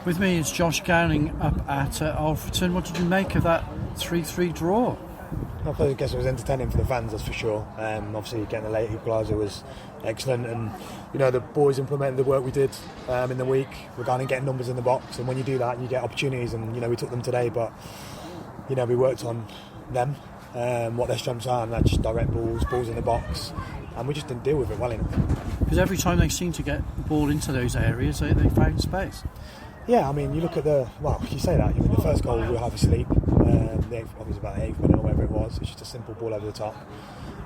With me is Josh Gowling up at Alfreton. What did you make of that 3-3 draw? I guess it was entertaining for the fans, that's for sure. Obviously, getting a late equaliser was excellent, and the boys implemented the work we did in the week regarding getting numbers in the box. And when you do that, you get opportunities, and we took them today. But we worked on them, what their strengths are, and that's just direct balls in the box, and we just didn't deal with it well enough. Because every time they seem to get the ball into those areas, they found space. Yeah, I mean, you look at you say that, the first goal we were half asleep, it was about the 8th minute or whatever it was. It's just a simple ball over the top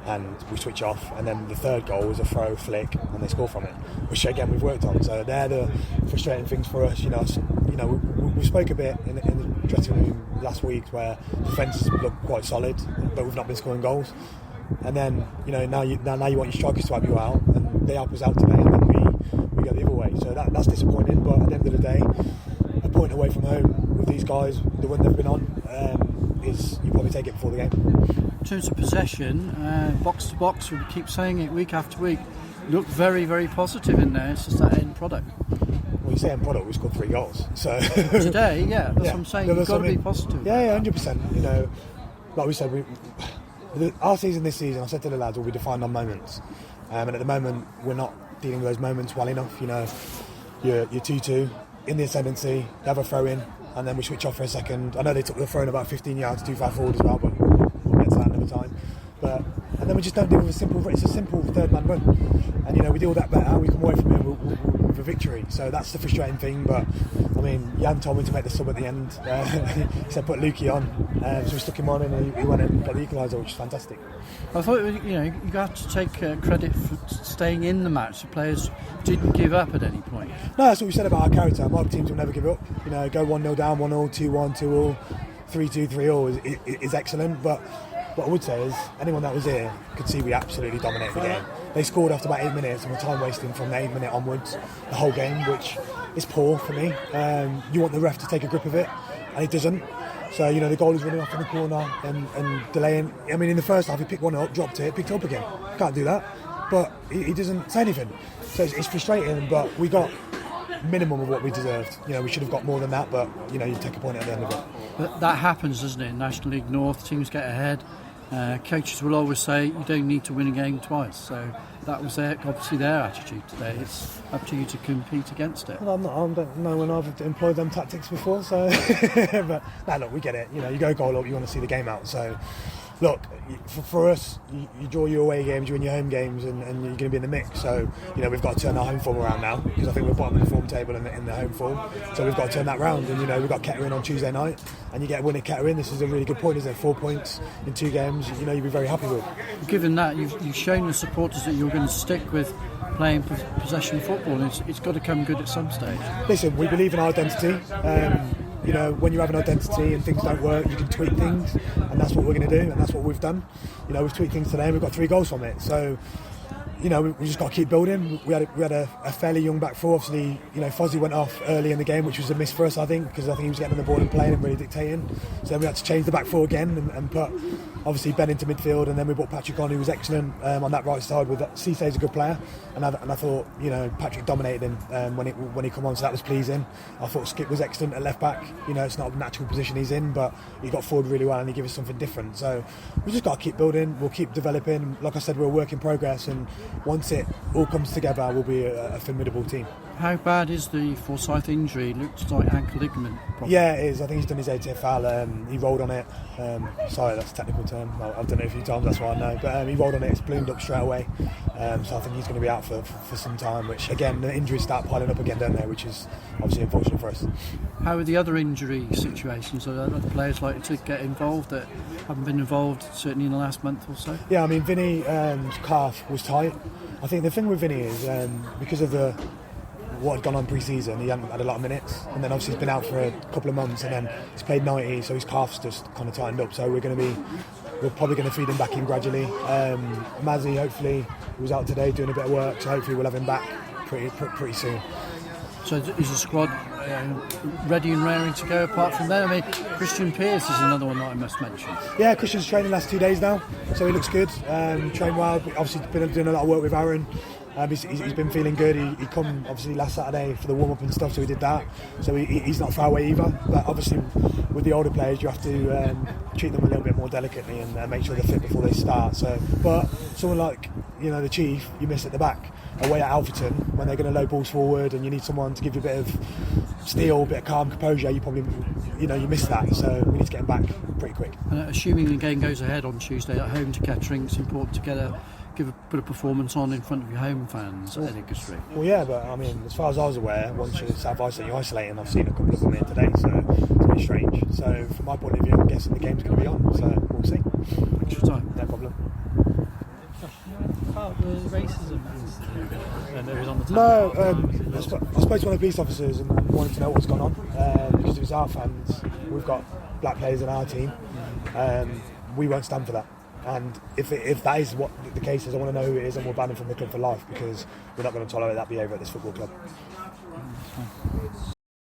and we switch off, and then the third goal was a throw flick and they score from it, which again we've worked on. So they're the frustrating things for us. We spoke a bit in the dressing room last week where defences look quite solid, but we've not been scoring goals. And then now you want your strikers to help you out, and they help us out today, and then we go the other way. So that's disappointing. But at the end of the day, a point away from home with these guys, the one they've been on, is you probably take it before the game. In terms of possession, box to box, we keep saying it week after week, look very, very positive in there. It's just that end product. Well, you say end product, we scored 3 goals. So today, that's what I'm saying. You've got to be positive. Yeah, 100%. Like we said, our season this season, I said to the lads, will be defined on moments. And at the moment, we're not dealing with those moments well enough. You're 2-2 in the ascendancy, you have a throw in, and then we switch off for a second. I know they took the throw in about 15 yards too far forward as well, but we'll get to that another time. And then we just don't deal with it's a simple third man run. And we deal with that better, we come away from it with a victory. So that's the frustrating thing. But I mean, Jan told me to make the sub at the end. He said put Lukey on, so we stuck him on, and he went and got the equaliser, which is fantastic. I thought you got to take credit for staying in the match. The players didn't give up at any point. No, that's what we said about our character. Our teams will never give up. Go 1-0 down, 1-0, 2-1, 2-0, 3-2, 3-0 is excellent. But what I would say is anyone that was here could see we absolutely dominated the game. They scored after about 8 minutes, and we're time wasting from the 8th minute onwards the whole game, which is poor for me. You want the ref to take a grip of it, and he doesn't. So the goal is running off in the corner and delaying. I mean, in the first half he picked one up, dropped it, picked it up again. Can't do that, but he doesn't say anything. So it's frustrating. But we got minimum of what we deserved. We should have got more than that, but you take a point at the end of it. But that happens, doesn't it? In National League North, teams get ahead. Coaches will always say you don't need to win a game twice. So that was obviously their attitude today. It's up to you to compete against it. Well, I don't know when I've employed them tactics before. So, but look, we get it. You go goal up, you want to see the game out. So, look, for us, you draw your away games, you win your home games, and you're going to be in the mix. So, we've got to turn our home form around now, because I think we're bottom of the form table in the home form. So we've got to turn that round. And we've got Kettering on Tuesday night, and you get a win at Kettering. This is a really good point, isn't it? 4 points in 2 games. You'll be very happy with. Given that, you've shown the supporters that you're going to stick with playing possession football, and it's got to come good at some stage. Listen, we believe in our identity. When you have an identity and things don't work, you can tweak things, and that's what we're going to do, and that's what we've done. We've tweaked things today, and we've got 3 goals from it. So, we just got to keep building. We had a fairly young back four. Obviously, Fozzie went off early in the game, which was a miss for us, I think, because I think he was getting on the ball and playing and really dictating. So then we had to change the back four again and put obviously Ben into midfield, and then we brought Patrick on, who was excellent on that right side. With Cissé's a good player, and I thought Patrick dominated him when he come on, so that was pleasing. I thought Skip was excellent at left back. It's not a natural position he's in, but he got forward really well and he gave us something different. So we just got to keep building. We'll keep developing. Like I said, we're a work in progress, and once it all comes together, we'll be a formidable team. How bad is the Forsyth injury? It looks like ankle ligament problem. Yeah, it is. I think he's done his ATFL. He rolled on it. Sorry, that's a technical term. I've done it a few times, that's what I know. But he rolled on it, it's bloomed up straight away. So I think he's going to be out for some time, which again, the injuries start piling up again, don't they? Which is obviously unfortunate for us. How are the other injury situations? Are other players likely to get involved that haven't been involved, certainly in the last month or so? Yeah, I mean, Vinny's calf was tight. I think the thing with Vinny is because of what had gone on pre-season, he hadn't had a lot of minutes, and then obviously he's been out for a couple of months, and then he's played 90, so his calf's just kind of tightened up. So we're probably going to feed him back in gradually. Mazzy, hopefully, was out today doing a bit of work, so hopefully we'll have him back pretty soon. So is the squad ready and raring to go apart from that? I mean, Christian Pearce is another one that I must mention. Yeah, Christian's training the last 2 days now, so he looks good. Trained well, obviously been doing a lot of work with Aaron. He's been feeling good. He come obviously last Saturday for the warm up and stuff, so he did that. So he's not far away either. But obviously with the older players, you have to treat them a little bit more delicately and make sure they're fit before they start. So, but someone like the Chief, you miss at the back. Away at Alfreton, when they're going to low balls forward, and you need someone to give you a bit of steel, a bit of calm composure, you probably you miss that. So we need to get him back pretty quick. Assuming the game goes ahead on Tuesday at home to Kettering, it's important to give a bit of performance in front of your home fans at Edgar Street. Well, yeah, but I mean, as far as I was aware, once you're South Islay, you're isolating. I've seen a couple of them here today, so it's a bit strange. So from my point of view, I'm guessing the game's going to be on. So we'll see. Thanks for your time. No problem. About the racism and it was on the No, I spoke to one of the police officers and wanted to know what's gone on because it was our fans. We've got black players in our team. We won't stand for that. And if that is what the case is, I want to know who it is, and we'll ban him from the club for life because we're not going to tolerate that behaviour at this football club.